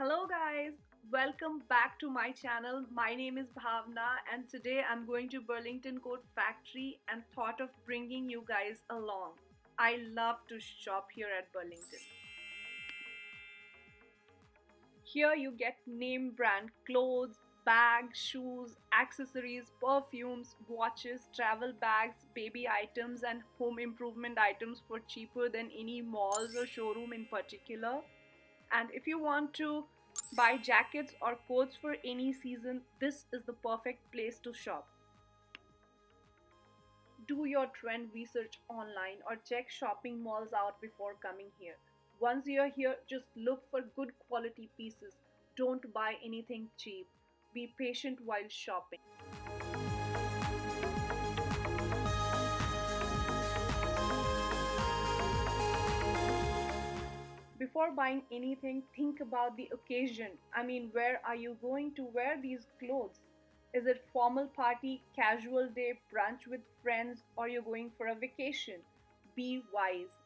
Hello guys, welcome back to my channel. My name is Bhavna and today I'm going to Burlington Coat Factory and thought of bringing you guys along. I love to shop here at Burlington. Here you get name brand clothes, bags, shoes, accessories, perfumes, watches, travel bags, baby items and home improvement items for cheaper than any malls or showroom in particular. And if you want to buy jackets or coats for any season, this is the perfect place to shop. Do your trend research online or check shopping malls out before coming here. Once you're here, just look for good quality pieces. Don't buy anything cheap. Be patient while shopping. Before buying anything, think about the occasion. I mean, where are you going to wear these clothes? Is it formal party, casual day, brunch with friends, or you're going for a vacation? Be wise.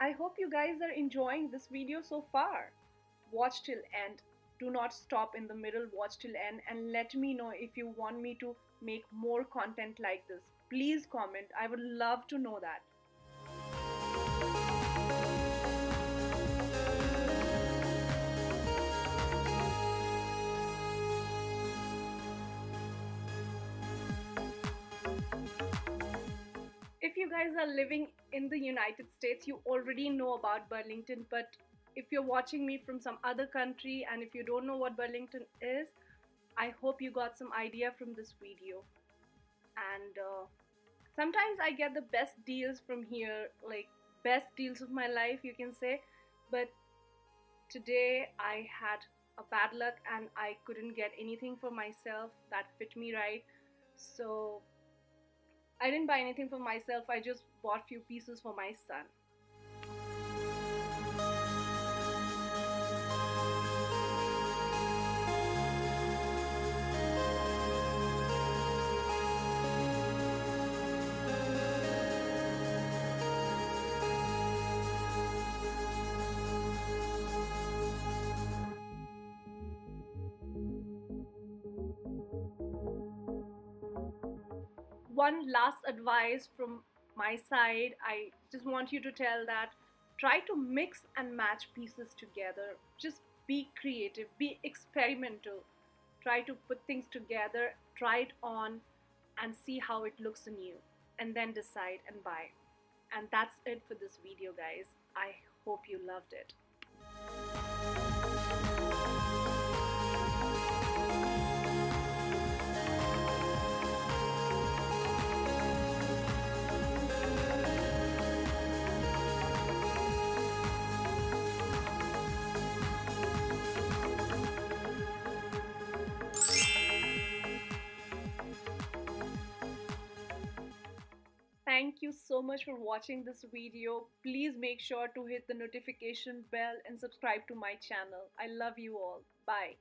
I hope you guys are enjoying this video so far. Watch till end. Do not stop in the middle, watch till end and let me know if you want me to make more content like this. Please comment. I would love to know that. If you guys are living in the United States, you already know about Burlington, but if you're watching me from some other country and if you don't know what Burlington is, I hope you got some idea from this video. And sometimes I get the best deals from here, like best deals of my life, you can say. But today I had a bad luck and I couldn't get anything for myself that fit me right. So I didn't buy anything for myself, I just bought few pieces for my son. One last advice from my side, I just want you to tell that try to mix and match pieces together. Just be creative, be experimental. Try to put things together, try it on, and see how it looks on you, and then decide and buy. And that's it for this video, guys. I hope you loved it. Thank you so much for watching this video. Please make sure to hit the notification bell and subscribe to my channel. I love you all. Bye.